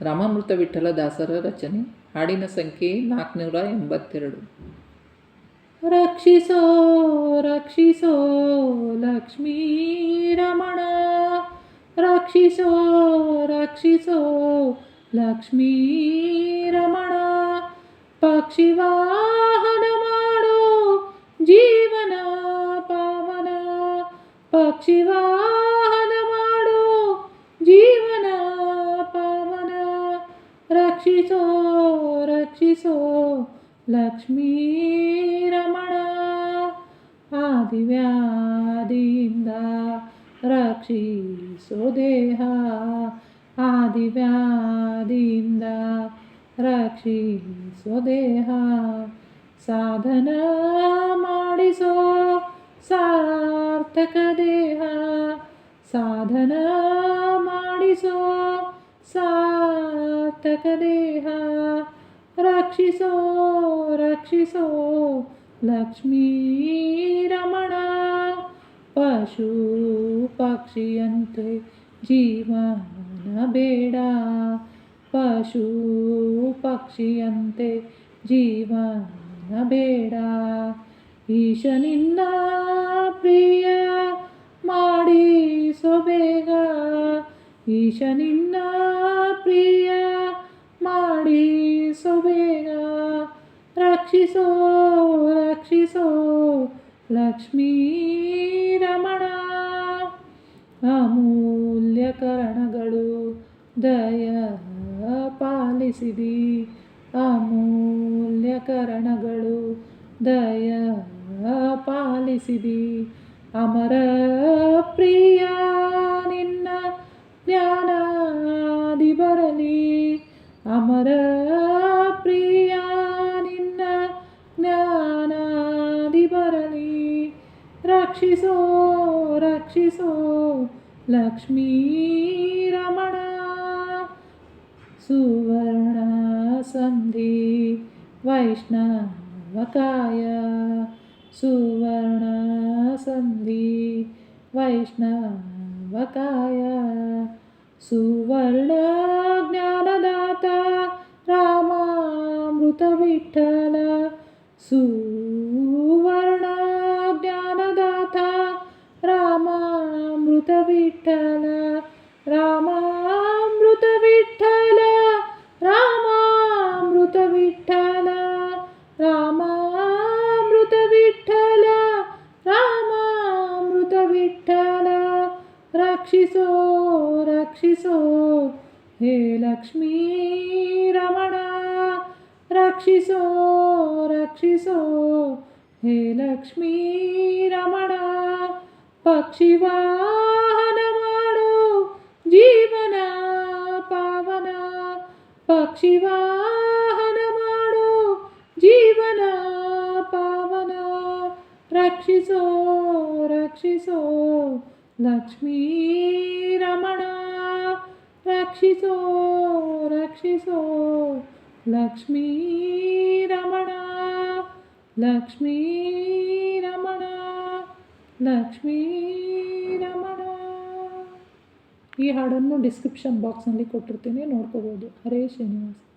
ರಾಮಾಮೃತ ವಿಠ್ಠಲ ದಾಸರ ರಚನೆ. ಹಾಡಿನ ಸಂಖ್ಯೆ 482. ರಕ್ಷಿಸೋ ರಕ್ಷಿಸೋ ಲಕ್ಷ್ಮೀ ರಮಣ, ರಕ್ಷಿಸೋ ರಕ್ಷಿಸೋ ಲಕ್ಷ್ಮೀ ರಮಣ. ಪಕ್ಷಿವಾಹನ ಮಾಡೋ ಜೀವನ ಪಾವನ, ಪಕ್ಷಿವಾಹನ ಮಾಡೋ ಜೀವನ ಪಾವನ. ರಕ್ಷಿಸೋ ರಕ್ಷಿಸೋ ಲಕ್ಷ್ಮೀ ರಮಣ. ಆದಿವ್ಯಾಧಿಯಿಂದ ರಕ್ಷಿಸೋ ದೇಹ, ಆದಿವ್ಯಾಧಿಯಿಂದ ರಕ್ಷಿಸೋ ದೇಹ. ಸಾಧನ ಮಾಡಿಸೋ ಸಾರ್ಥಕ ದೇಹ, ಸಾಧನ ಮಾಡಿಸೋ ಸಾರ್ಥಕ ದೇಹ. ರಕ್ಷಿಸೋ ರಕ್ಷಿಸೋ ಲಕ್ಷ್ಮೀ ರಮಣ. ಪಶು ಪಕ್ಷಿಯಂತೆ ಜೀವನ ಬೇಡ, ಪಶು ಪಕ್ಷಿಯಂತೆ ಜೀವನ ಬೇಡ. ಈಶನಿನ್ನ ಪ್ರಿಯ ಮಾಡಿಸೋ ಬೇಗ, ಈಶನಿನ್ನ ಪ್ರಿಯ ಮಾಡಿಸೋ ಬೇಗ. ರಕ್ಷಿಸೋ ರಕ್ಷಿಸೋ ಲಕ್ಷ್ಮೀ ರಮಣ. ಅಮೂಲ್ಯ ಕರಣಗಳು ದಯ ಪಾಲಿಸಿದಿ, ಅಮೂಲ್ಯ ಕರಣಗಳು ದಯ ಪಾಲಿಸಿದಿ. ಅಮರ ಪ್ರಿಯ ನಿನ್ನ ಜ್ಞಾನಾದಿ ಬರಲಿ, ಅಮರ ಪ್ರಿಯ ನಿನ್ನ ಜ್ಞಾನಾದಿ ಬರಲಿ. ರಕ್ಷಿಸೋ ರಕ್ಷಿಸೋ ಲಕ್ಷ್ಮೀ ರಮಣ. ಸುವರ್ಣ ಸಂಧಿ ವೈಷ್ಣವಕಾಯ, ಸುವರ್ಣ ಸಂಧಿ ವೈಷ್ಣವಕಾಯ. ಸುವರ್ಣ ಜ್ಞಾನದಾತ ರಾಮಾಮೃತ ವಿಠ್ಠಲ, ಸುವರ್ಣ ಜ್ಞಾನದಾತ ರಾಮಾಮೃತ ವಿಠ್ಠಲ. ರಾಮಾಮೃತ ವಿಠ್ಠಲ, ರಾಮಾಮೃತ ವಿಠ್ಠಲ, ರಾಮಾಮೃತ ವಿಠ್ಠಲ, ರಾಮಾಮೃತ ವಿಠ್ಠಲ. ರಕ್ಷಿಸೋ ರಕ್ಷಿಸೋ ಹೇ ಲಕ್ಷ್ಮೀ ರಮಣ, ರಕ್ಷಿಸೋ ರಕ್ಷಿಸೋ ಹೇ ಲಕ್ಷ್ಮೀ ರಮಣ. ಪಕ್ಷಿವಾಹನ ಮಾಡೋ ಜೀವನ ಪಾವನ, ಪಕ್ಷಿವಾಹನ ಮಾಡೋ ಜೀವನ ಪಾವನ. ರಕ್ಷಿಸೋ ರಕ್ಷಿಸೋ ಲಕ್ಷ್ಮೀ ರಮಣ, ರಕ್ಷಿಸೋ ರಕ್ಷಿಸೋ ಲಕ್ಷ್ಮೀ ರಮಣ, ಲಕ್ಷ್ಮೀ ರಮಣ, ಲಕ್ಷ್ಮೀ ರಮಣ. ಈ ಹಾಡನ್ನು ಡಿಸ್ಕ್ರಿಪ್ಷನ್ ಬಾಕ್ಸ್ನಲ್ಲಿ ಕೊಟ್ಟಿರ್ತೀನಿ, ನೋಡ್ಕೋಬೋದು. ಹರೇ ಶ್ರೀನಿವಾಸ.